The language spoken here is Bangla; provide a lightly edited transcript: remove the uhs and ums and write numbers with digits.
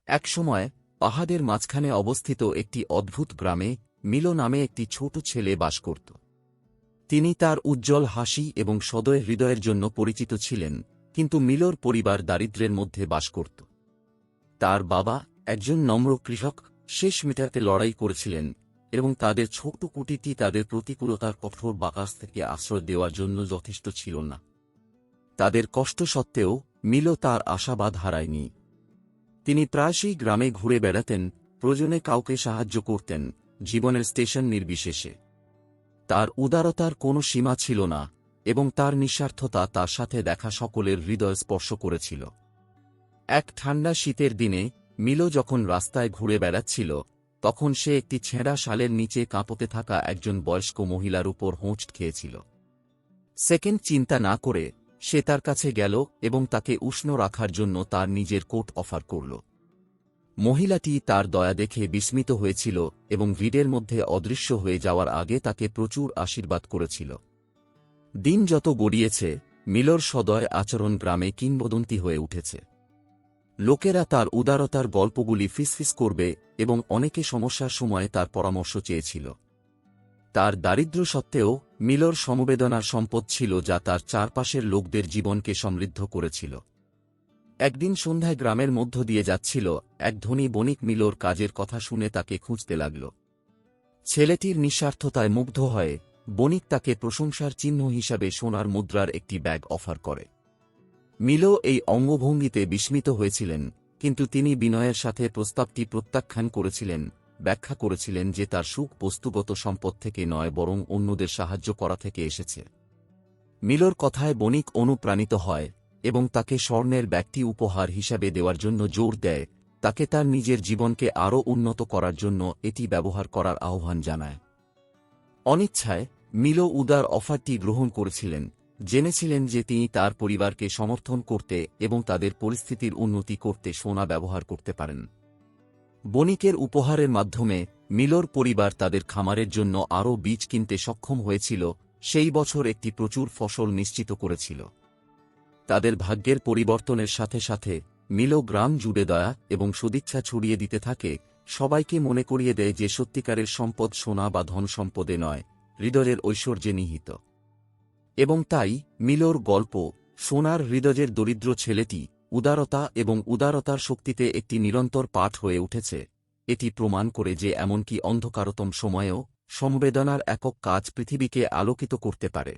একসময় পাহাড়ের মাঝখানে অবস্থিত একটি অদ্ভুত গ্রামে মিলো নামে একটি ছোট ছেলে বাস করত। তিনি তার উজ্জ্বল হাসি এবং সদয় হৃদয়ের জন্য পরিচিত ছিলেন, কিন্তু মিলোর পরিবার দারিদ্র্যের মধ্যে বাস করত। তার বাবা, একজন নম্র কৃষক, শেষ মেটাতে লড়াই করেছিলেন এবং তাদের ছোট কুটিরটি তাদের প্রতিকূলতার কঠোর বাতাস থেকে আশ্রয় দেওয়ার জন্য যথেষ্ট ছিল না। তাদের কষ্ট সত্ত্বেও মিলো তার আশাবাদ হারায়নি। তিনি প্রায়শই গ্রামে ঘুরে বেড়াতেন, প্রয়োজনে কাউকে সাহায্য করতেন, জীবনের স্টেশন নির্বিশেষে। তার উদারতার কোনো সীমা ছিল না এবং তার নিঃস্বার্থতা তার সাথে দেখা সকলের হৃদয় স্পর্শ করেছিল। এক ঠান্ডা শীতের দিনে মিলো যখন রাস্তায় ঘুরে বেড়াচ্ছিল, তখন সে একটি ছেঁড়া শালের নিচে কাঁপতে থাকা একজন বয়স্ক মহিলার উপর হোঁচট খেয়েছিল। সেকেন্ড চিন্তা না করে সে তার কাছে গেল এবং তাকে উষ্ণ রাখার জন্য তার নিজের কোট অফার করল। মহিলাটি তার দয়া দেখে বিস্মিত হয়েছিল এবং ভিড়ের মধ্যে অদৃশ্য হয়ে যাওয়ার আগে তাকে প্রচুর আশীর্বাদ করেছিল। দিন যত গড়িয়েছে, মিলোর সদয় আচরণ গ্রামে কিংবদন্তি হয়ে উঠেছে। লোকেরা তার উদারতার গল্পগুলি ফিসফিস করবে এবং অনেকে সমস্যার সময় তার পরামর্শ চেয়েছিল। তার দারিদ্র্য সত্ত্বেও মিলোর সমবেদনার সম্পদ ছিল যা তার চারপাশের লোকদের জীবনকে সমৃদ্ধ করেছিল। একদিন সন্ধ্যায় গ্রামের মধ্য দিয়ে যাচ্ছিল এক ধনী বণিক মিলোর কাজের কথা শুনে তাকে খুঁজতে লাগল। ছেলেটির নিঃস্বার্থতায় মুগ্ধ হয়ে বণিক তাকে প্রশংসার চিহ্ন হিসাবে সোনার মুদ্রার একটি ব্যাগ অফার করে। মিলো এই অঙ্গভঙ্গিতে বিস্মিত হয়েছিলেন, কিন্তু তিনি বিনয়ের সাথে প্রস্তাবটি প্রত্যাখ্যান করেছিলেন, ব্যাখ্যা করেছিলেন যে তার সুখ বস্তুগত সম্পদ থেকে নয় বরং অন্যদের সাহায্য করা থেকে এসেছে। মিলোর কথায় বণিক অনুপ্রাণিত হয় এবং তাকে স্বর্ণের ব্যাগটি উপহার হিসাবে দেওয়ার জন্য জোর দেয়, তাকে তার নিজের জীবনকে আরও উন্নত করার জন্য এটি ব্যবহার করার আহ্বান জানায়। অনিচ্ছায় মিলো উদার অফারটি গ্রহণ করেছিলেন, জেনেছিলেন যে তিনি তার পরিবারকে সমর্থন করতে এবং তাদের পরিস্থিতির উন্নতি করতে সোনা ব্যবহার করতে পারেন। বণিকের উপহারের মাধ্যমে মিলোর পরিবার তাদের খামারের জন্য আরও বীজ কিনতে সক্ষম হয়েছিল, সেই বছর একটি প্রচুর ফসল নিশ্চিত করেছিল। তাদের ভাগ্যের পরিবর্তনের সাথে সাথে মিলো গ্রাম জুড়ে দয়া এবং সদিচ্ছা ছড়িয়ে দিতে থাকে, সবাইকে মনে করিয়ে দেয় যে সত্যিকারের সম্পদ সোনা বা ধন সম্পদে নয়, হৃদয়ের ঐশ্বর্যে নিহিত। এবং তাই মিলোর গল্প, সোনার হৃদয়ের দরিদ্র ছেলেটি, উদারতা এবং উদারতার শক্তিতে একটি নিরন্তর পাঠ হয়ে উঠেছে। এটি প্রমাণ করে যে এমনকি অন্ধকারতম সময়েও সমবেদনার একক কাজ পৃথিবীকে আলোকিত করতে পারে।